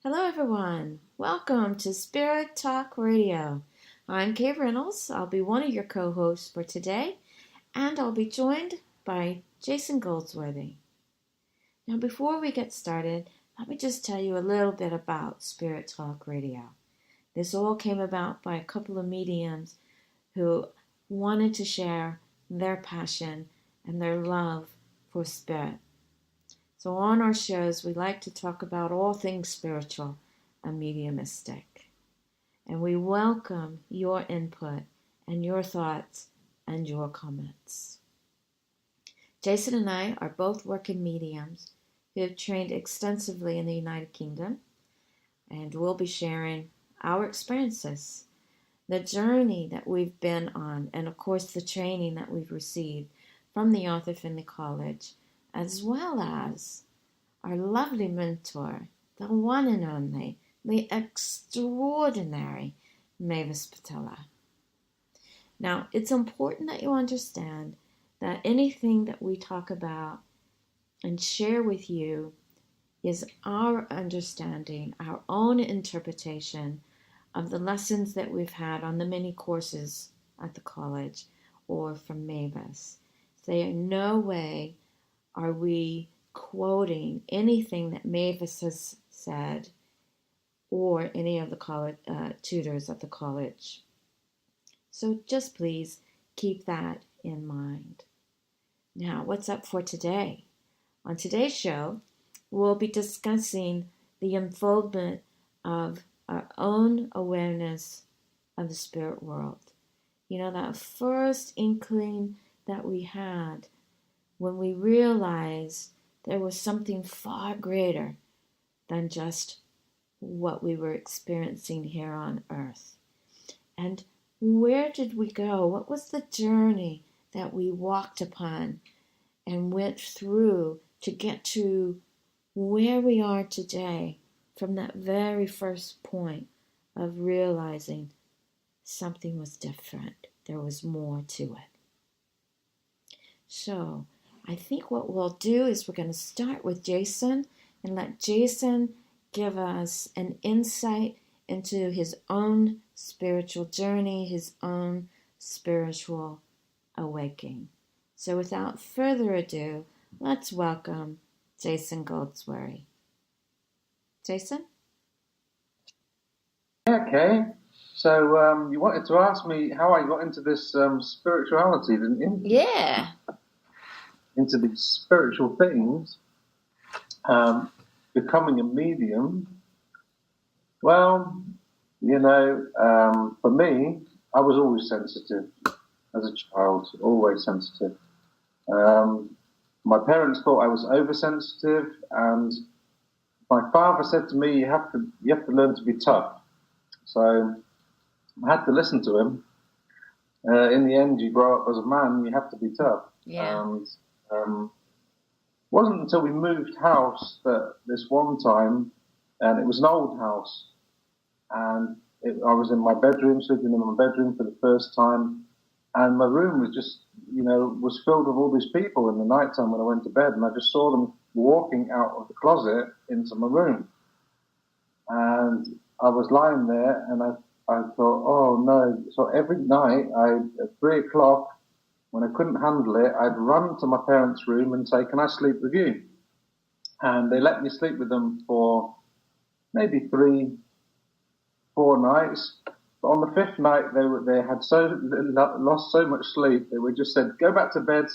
Hello, everyone. Welcome to Spirit Talk Radio. I'm Kay Reynolds. I'll be one of your co-hosts for today, and I'll be joined by Jason Goldsworthy. Now, before we get started, let me just tell you a little bit about Spirit Talk Radio. This all came about by a couple of mediums who wanted to share their passion and their love for spirit. So on our shows, we like to talk about all things spiritual and mediumistic. And we welcome your input and your thoughts and your comments. Jason and I are both working mediums who have trained extensively in the United Kingdom, and we'll be sharing our experiences, the journey that we've been on, and of course the training that we've received from the Arthur Findlay College, as well as our lovely mentor, the one and only, the extraordinary Mavis Patella. Now, it's important that you understand that anything that we talk about and share with you is our understanding, our own interpretation of the lessons that we've had on the many courses at the college or from Mavis. So in no way are we quoting anything that Mavis has said or any of the college tutors at the college. So just please keep that in mind. Now, what's up for today? On today's show, we'll be discussing the unfoldment of our own awareness of the spirit world. You know, that first inkling that we had when we realized there was something far greater than just what we were experiencing here on earth. And where did we go? What was the journey that we walked upon and went through to get to where we are today from that very first point of realizing something was different? There was more to it. So I think what we'll do is we're going to start with Jason and let Jason give us an insight into his own spiritual journey, his own spiritual awakening. So without further ado, let's welcome Jason Goldsworthy. Jason? Yeah, Kay. So you wanted to ask me how I got into this spirituality, didn't you? Yeah. Into these spiritual things, becoming a medium. Well, you know, for me, I was always sensitive as a child, always sensitive. My parents thought I was oversensitive, and my father said to me, "You have to learn to be tough." So I had to listen to him. In the end, you grow up as a man, you have to be tough. Yeah. And wasn't until we moved house that this one time, and it was an old house, and I was in my bedroom, sleeping in my bedroom for the first time, and my room was just, you know, was filled with all these people in the night time when I went to bed, and I just saw them walking out of the closet into my room. And I was lying there, and I thought, oh no. So every night, at 3 o'clock, when I couldn't handle it, I'd run to my parents' room and say, "Can I sleep with you?" And they let me sleep with them for maybe 3, 4 nights. But on the 5th night, they had lost so much sleep, they were just said, "Go back to bed,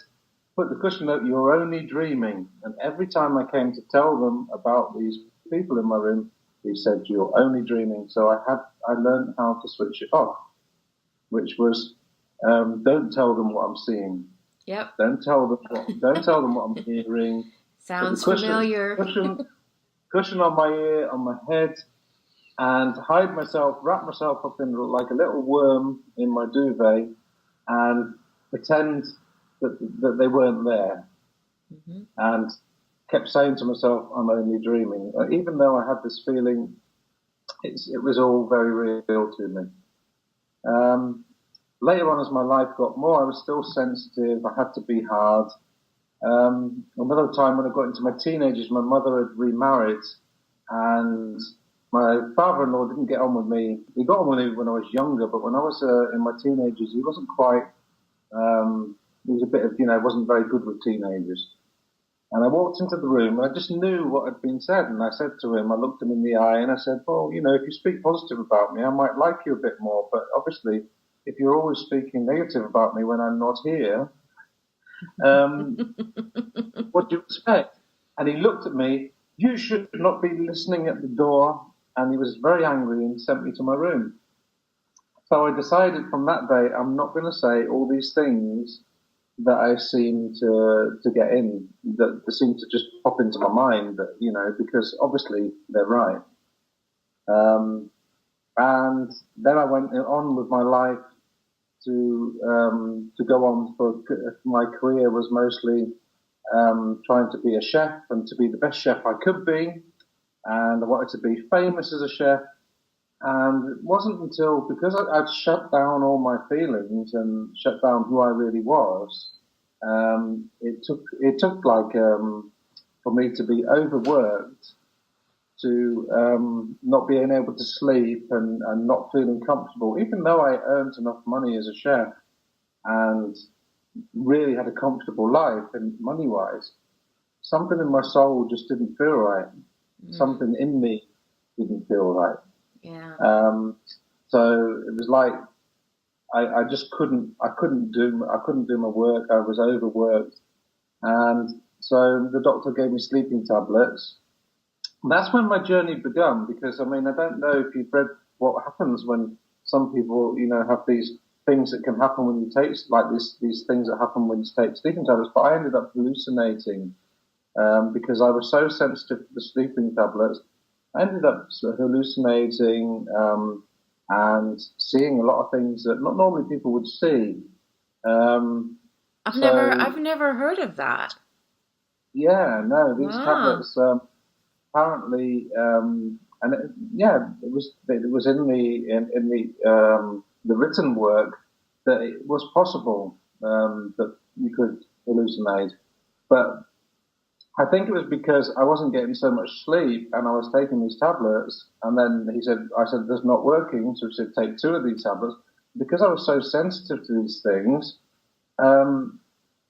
put the cushion up, you're only dreaming." And every time I came to tell them about these people in my room, they said, "You're only dreaming." So I learned how to switch it off, which was, don't tell them what I'm seeing. Yep. Don't tell them what I'm hearing. Sounds familiar. Cushion on my ear, on my head, and wrap myself up in like a little worm in my duvet, and pretend that they weren't there. Mm-hmm. And kept saying to myself, "I'm only dreaming," even though I had this feeling. It was all very real to me. Later on, as my life got more, I was still sensitive. I had to be hard. Another time when I got into my teenagers, my mother had remarried, and My father-in-law didn't get on with me. He got on with me when I was younger, but when I was in my teenagers, he wasn't quite. He was a bit of, wasn't very good with teenagers. And I walked into the room and I just knew what had been said. And I said to him, I looked him in the eye and I said, well, if you speak positive about me, I might like you a bit more. But obviously, if you're always speaking negative about me when I'm not here, what do you expect? And he looked at me, you should not be listening at the door. And he was very angry and sent me to my room. So I decided from that day, I'm not going to say all these things that I seem to get in, that seem to just pop into my mind, because obviously they're right. And then I went on with my life to go on for my career was mostly trying to be a chef and to be the best chef I could be. And I wanted to be famous as a chef. And it wasn't until, because I'd shut down all my feelings and shut down who I really was, it took like, for me to be overworked, to not being able to sleep and not feeling comfortable, even though I earned enough money as a chef and really had a comfortable life and money-wise, something in my soul just didn't feel right. Something in me didn't feel right. Yeah. So it was like I just couldn't do my work. I was overworked, and so the doctor gave me sleeping tablets. And that's when my journey began. Because I don't know if you've read what happens when some people have these things that can happen when you take these things that happen when you take sleeping tablets. But I ended up hallucinating because I was so sensitive to the sleeping tablets. I ended up hallucinating and seeing a lot of things that not normally people would see. I've never heard of that. Yeah, no, these tablets apparently, and it was in the written work that it was possible that you could hallucinate, but I think it was because I wasn't getting so much sleep and I was taking these tablets. And then I said, "That's not working." So he said, "Take 2 of these tablets." Because I was so sensitive to these things,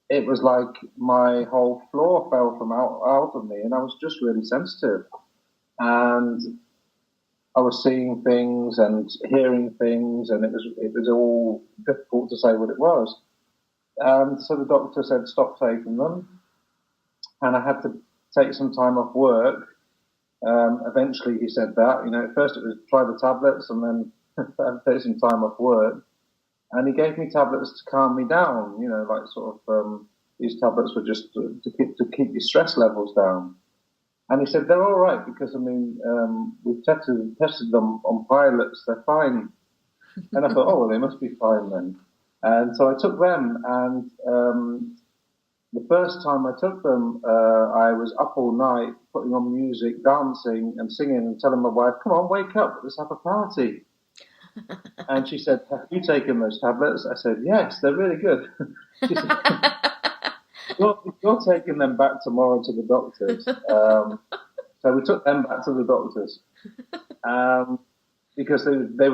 it was like my whole floor fell from out of me, and I was just really sensitive. And I was seeing things and hearing things, and it was all difficult to say what it was. And so the doctor said, "Stop taking them." And I had to take some time off work. Eventually he said that, at first it was try the tablets and then take some time off work. And he gave me tablets to calm me down, these tablets were just to keep your stress levels down. And he said, they're all right because, we've tested them on pilots, they're fine. And I thought, oh, well, they must be fine then. And so I took them, and the first time I took them, I was up all night putting on music, dancing and singing and telling my wife, "Come on, wake up, let's have a party." And she said, "Have you taken those tablets?" I said, "Yes, they're really good." She said, you're taking them back tomorrow to the doctors. So we took them back to the doctors because they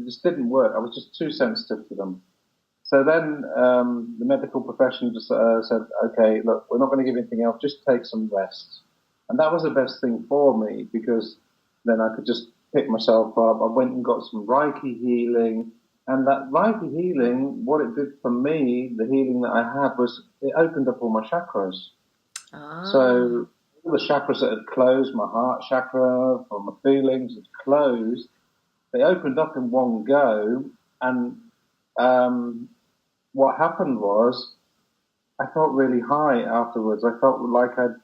just didn't work. I was just too sensitive to them. So then the medical profession just said, "Okay, look, we're not going to give anything else. Just take some rest." And that was the best thing for me because then I could just pick myself up. I went and got some Reiki healing. And that Reiki healing, what it did for me, the healing that I had, was it opened up all my chakras. So all the chakras that had closed, my heart chakra, or my feelings had closed, they opened up in one go. And what happened was I felt really high afterwards. I felt like I'd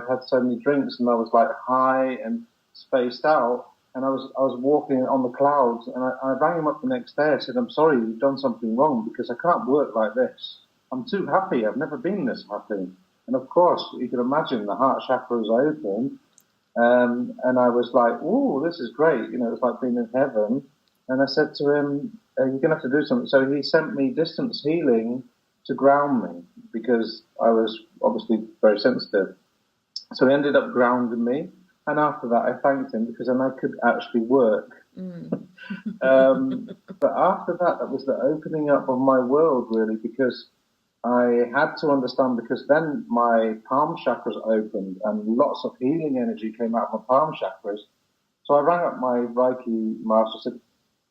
had so many drinks and I was like high and spaced out. And I was walking on the clouds, and I rang him up the next day. I said, "I'm sorry, you've done something wrong because I can't work like this. I'm too happy. I've never been this happy." And of course, you can imagine the heart chakra was open. And I was like, "Oh, this is great." It was like being in heaven. And I said to him, "You're going to have to do something." So he sent me distance healing to ground me because I was obviously very sensitive. So he ended up grounding me. And after that, I thanked him because then I could actually work. But after that, that was the opening up of my world, really, because I had to understand, because then my palm chakras opened and lots of healing energy came out of my palm chakras. So I rang up my Reiki master and said,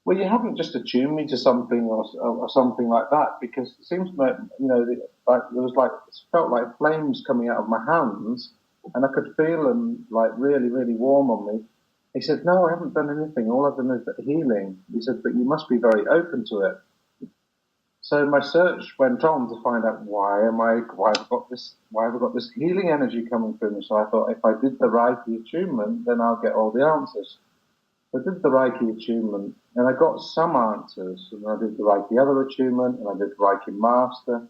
well, you haven't just attuned me to something or something like that, because it seems like, like there was like, it felt like flames coming out of my hands and I could feel them like really, really warm on me. He said, no, I haven't done anything. All I've done is healing. He said, but you must be very open to it. So my search went on to find out why have I got this healing energy coming through me. So I thought, if I did the Reiki attunement, then I'll get all the answers. I did the Reiki attunement, and I got some answers. And I did the Reiki other attunement, and I did Reiki master,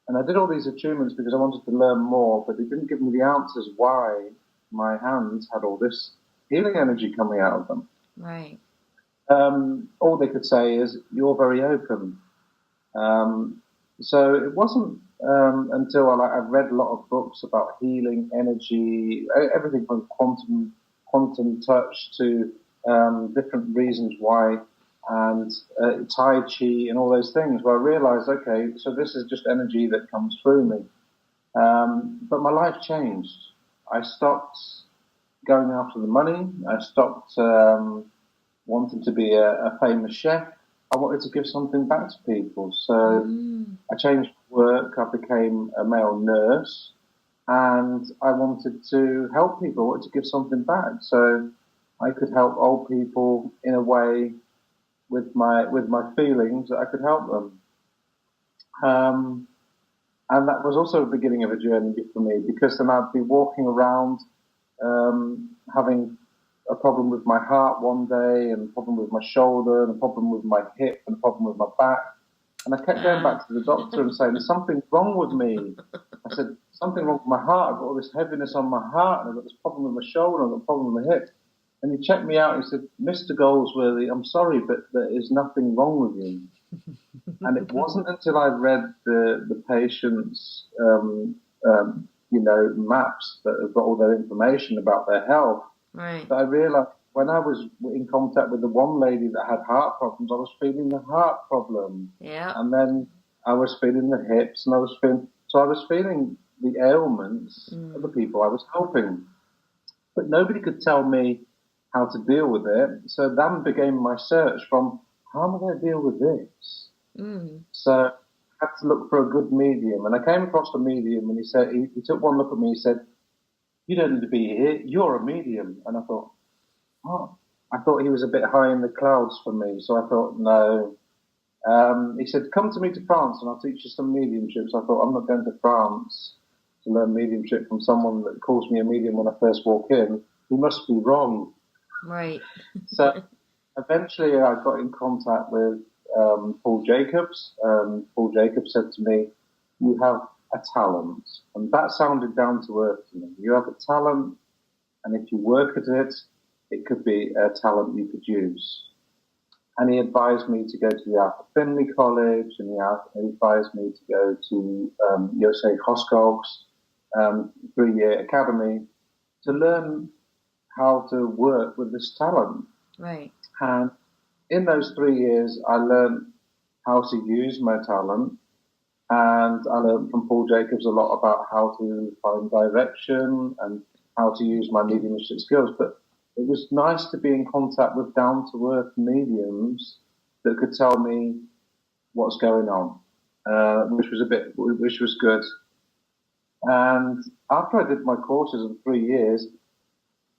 and I did all these attunements because I wanted to learn more. But they didn't give me the answers why my hands had all this healing energy coming out of them. Right. All they could say is, "You're very open." So it wasn't until I've read a lot of books about healing energy, everything from quantum touch to different reasons why, and Tai Chi and all those things, where I realized, okay, so this is just energy that comes through me. But my life changed. I stopped going after the money. I stopped wanting to be a famous chef. I wanted to give something back to people. So I changed work. I became a male nurse, and I wanted to help people. I wanted to give something back. So I could help old people in a way with my feelings that I could help them. And that was also the beginning of a journey for me, because then I'd be walking around having a problem with my heart one day, and a problem with my shoulder, and a problem with my hip, and a problem with my back. And I kept going back to the doctor and saying, there's something wrong with me. I said, something wrong with my heart. I've got all this heaviness on my heart, and I've got this problem with my shoulder, and I've got a problem with my hip. And he checked me out and he said, Mr. Goldsworthy, I'm sorry, but there is nothing wrong with you. And it wasn't until I read the patient's, maps that have got all their information about their health, right, that I realized when I was in contact with the one lady that had heart problems, I was feeling the heart problem. Yeah. And then I was feeling the hips, and I was feeling the ailments of the people I was helping. But nobody could tell me how to deal with it. So that became my search from, how am I going to deal with this? So I had to look for a good medium. And I came across a medium, and he said, he took one look at me, he said, you don't need to be here, you're a medium. And I thought, oh, I thought he was a bit high in the clouds for me. So I thought, no. He said, come to me to France and I'll teach you some mediumship. So I thought, I'm not going to France to learn mediumship from someone that calls me a medium when I first walk in. He must be wrong. Right. So eventually I got in contact with Paul Jacobs. Paul Jacobs said to me, you have a talent. And that sounded down to earth to me. You have a talent, and if you work at it, it could be a talent you could use. And he advised me to go to the Arthur Findlay College, and he advised me to go to Jose Hoskov's 3-year academy to learn how to work with this talent. Right. And in those 3 years, I learned how to use my talent, and I learned from Paul Jacobs a lot about how to find direction and how to use my mediumship skills. But it was nice to be in contact with down-to-earth mediums that could tell me what's going on, which was good. And after I did my courses in 3 years,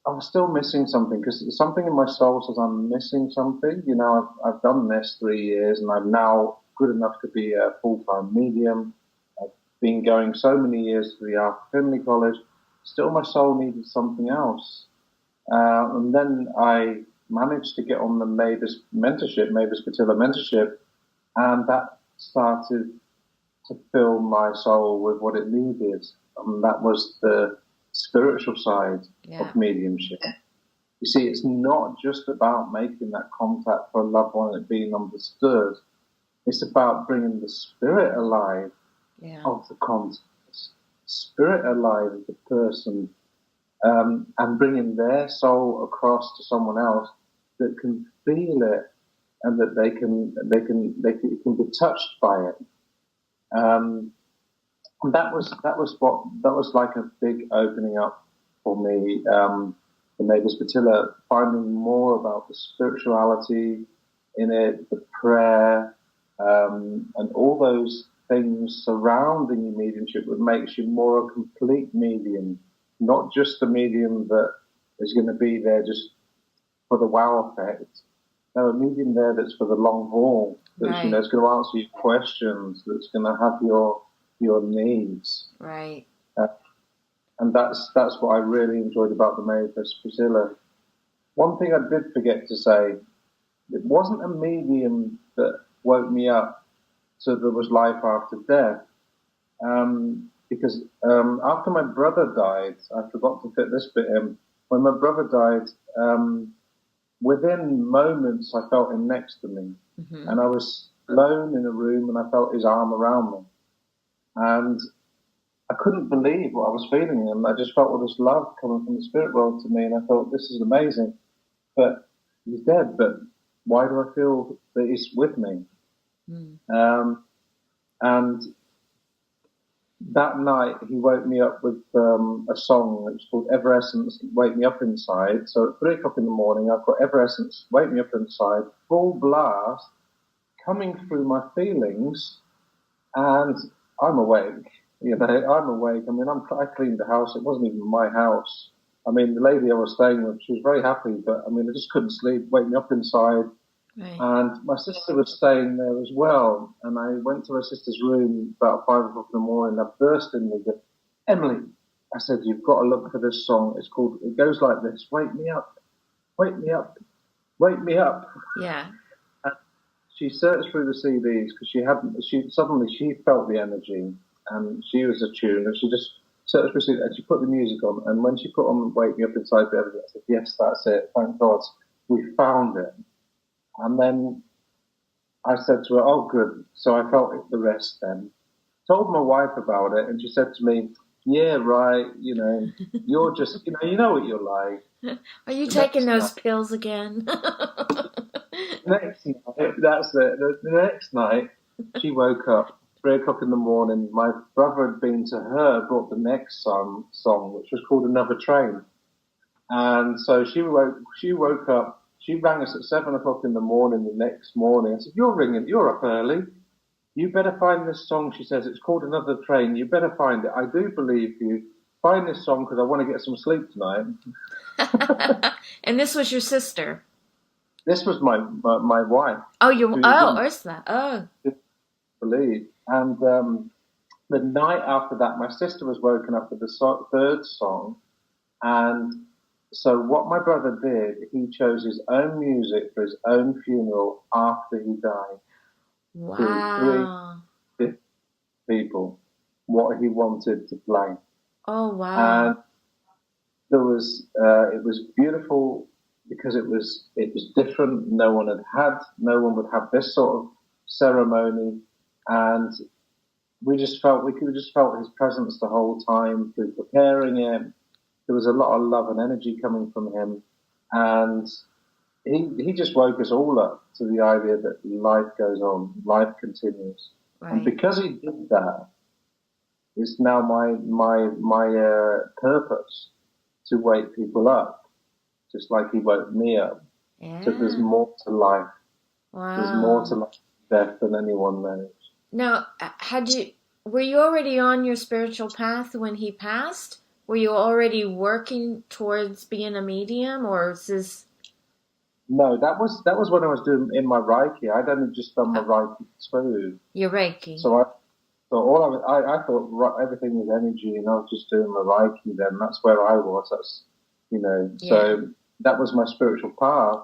I was still missing something, because something in my soul says I'm missing something. You know, I've done this 3 years, and I'm now good enough to be a full-time medium. I've been going so many years to the Arthur Findlay College. Still, my soul needed something else. And then I managed to get on the Mavis Patilla mentorship, and that started to fill my soul with what it needed. And that was the spiritual side of mediumship. You see, it's not just about making that contact for a loved one and it being understood. It's about bringing the spirit alive of the contact, spirit alive of the person, and bringing their soul across to someone else that can feel it and that they can be touched by it. And that was like a big opening up for me. The Neighbours Patilla, finding more about the spirituality in it, the prayer, and all those things surrounding your mediumship that makes you more a complete medium, not just a medium that is going to be there just for the wow effect. No, a medium there that's for the long haul, that's Right. It's going to answer your questions, that's going to have your needs. Right. And that's what I really enjoyed about the Neighbours Patilla. One thing I did forget to say, it wasn't a medium that woke me up so there was life after death. Because after my brother died, I forgot to fit this bit in. When my brother died, within moments I felt him next to me. Mm-hmm. And I was alone in a room and I felt his arm around me. And I couldn't believe what I was feeling, and I just felt all this love coming from the spirit world to me, and I thought, this is amazing. But he's dead, but why do I feel that he's with me? And that night he woke me up with a song which is called Everessence, Wake Me Up Inside. So at 3 o'clock in the morning, I've got Everessence, Wake Me Up Inside, full blast, coming through my feelings, and I'm awake. I'm awake. I mean, I cleaned the house. It wasn't even my house. I mean, the lady I was staying with, she was very happy, but I mean, I just couldn't sleep, wake me up inside. Right. And my sister was staying there as well. And I went to her sister's room about 5 o'clock in the morning. I burst in with it. Emily, I said, you've got to look for this song. It goes like this. Wake me up. Wake me up. Wake me up. Yeah. And she searched through the CDs because she felt the energy. And she was attuned, and she just searched for it, and she put the music on. And when she put on "Wake Me Up Inside," I said, "Yes, that's it. Thank God, we found it." And then I said to her, "Oh, good." So I felt the rest. Then told my wife about it, and she said to me, "Yeah, right. You're just, you know what you're like." Are you taking those pills again? Next night, that's it. The next night, she woke up. 3 o'clock in the morning, my brother had been to her, brought the next song, which was called Another Train. And so she woke up, she rang us at 7 o'clock in the morning the next morning. I said, you're up early. You better find this song. She says, it's called Another Train. You better find it. I do believe you. Find this song because I want to get some sleep tonight. And this was your sister? This was my wife. Oh, Ursula. Oh. Believe. And the night after that, my sister was woken up with the third song. And so what my brother did, he chose his own music for his own funeral after he died. Wow. To 3 people, what he wanted to play. Oh, wow. And it was beautiful because it was different. No one would have this sort of ceremony. And we could have just felt his presence the whole time through preparing it. There was a lot of love and energy coming from him, and he just woke us all up to the idea that life goes on, life continues. Right. And because he did that, it's now my purpose to wake people up, just like he woke me up. Yeah. So there's more to life. Wow. There's more to life than death than anyone knows. Now, were you already on your spiritual path when he passed? Were you already working towards being a medium, or is this? No, that was when I was doing in my Reiki. I'd only just done my Reiki too. Your Reiki. So I thought everything was energy, and I was just doing my Reiki. Then that's where I was. That's Yeah. So that was my spiritual path,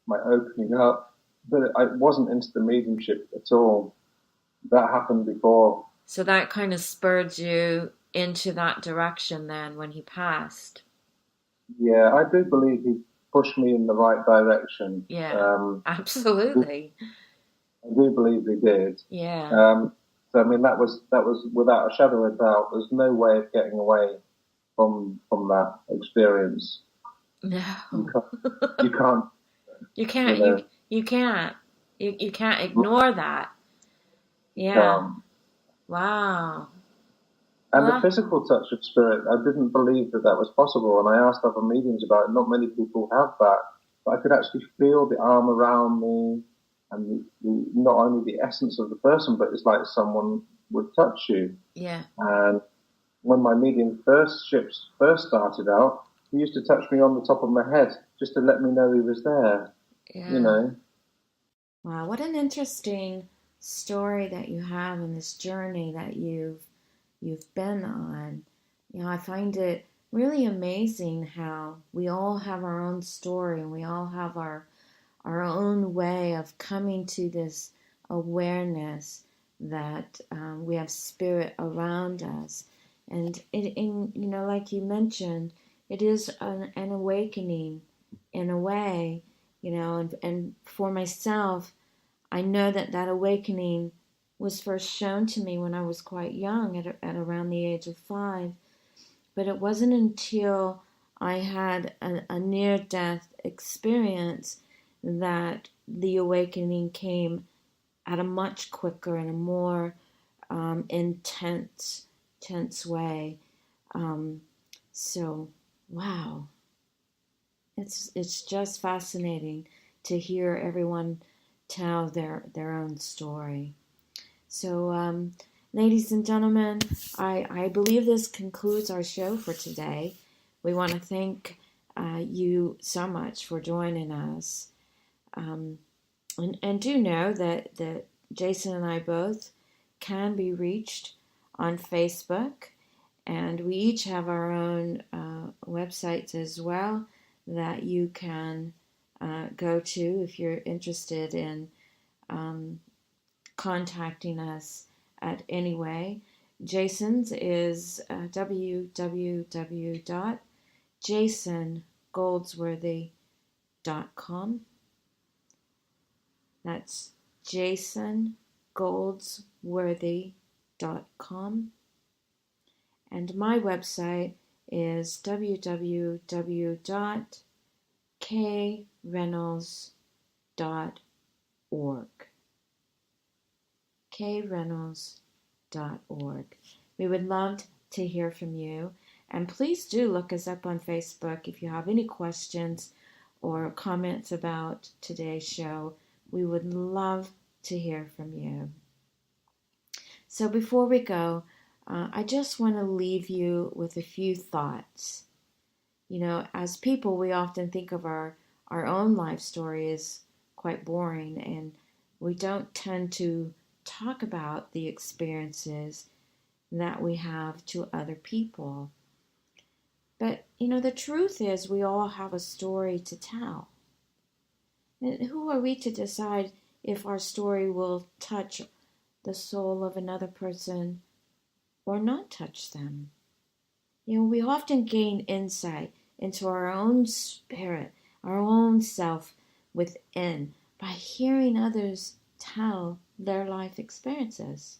my opening up. But I wasn't into the mediumship at all. That happened before. So that kind of spurred you into that direction then when he passed. Yeah, I do believe he pushed me in the right direction. Yeah, absolutely. I do believe he did. Yeah. So I mean, that was without a shadow of a doubt. There's no way of getting away from that experience. No. You can't. You can't. You can't. You can't ignore that. Yeah. Wow. And the physical touch of spirit, I didn't believe that was possible. And I asked other mediums about it. Not many people have that. But I could actually feel the arm around me, and not only the essence of the person, but it's like someone would touch you. Yeah. And when my medium first started out, he used to touch me on the top of my head just to let me know he was there. Yeah. You know. Wow, what an interesting story that you have in this journey that you've been on. You know, I find it really amazing how we all have our own story and we all have our own way of coming to this awareness that we have spirit around us. And you know, like you mentioned, it is an awakening in a way, you know, and for myself, I know that awakening was first shown to me when I was quite young, at around the age of 5. But it wasn't until I had a near-death experience that the awakening came at a much quicker and a more intense way. So, wow, it's just fascinating to hear everyone tell their own story. So, ladies and gentlemen, I believe this concludes our show for today. We want to thank you so much for joining us. And do know that Jason and I both can be reached on Facebook, and we each have our own websites as well that you can go to if you're interested in contacting us at any way. Jason's is www.jasongoldsworthy.com. That's jasongoldsworthy.com. And my website is www.kayreynolds.org. kayreynolds.org. We would love to hear from you. And please do look us up on Facebook if you have any questions or comments about today's show. We would love to hear from you. So before we go, I just want to leave you with a few thoughts. You know, as people, we often think of our own life story as quite boring, and we don't tend to talk about the experiences that we have to other people. But, you know, the truth is we all have a story to tell. And who are we to decide if our story will touch the soul of another person or not touch them? You know, we often gain insight into our own spirit, our own self within, by hearing others tell their life experiences.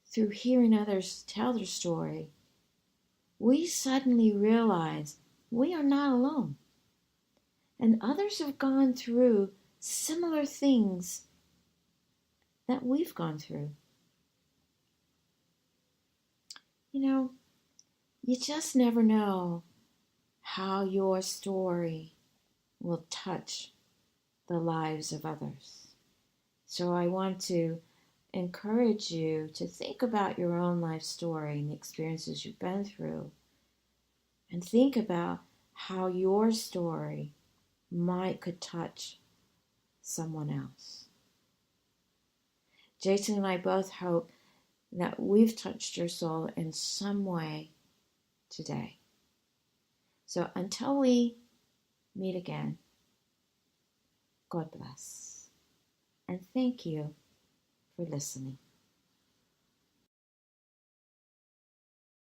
Through hearing others tell their story, we suddenly realize we are not alone. And others have gone through similar things that we've gone through. You know, you just never know how your story will touch the lives of others. So I want to encourage you to think about your own life story and the experiences you've been through, and think about how your story could touch someone else. Jason and I both hope that we've touched your soul in some way today. So until we meet again, God bless. And thank you for listening.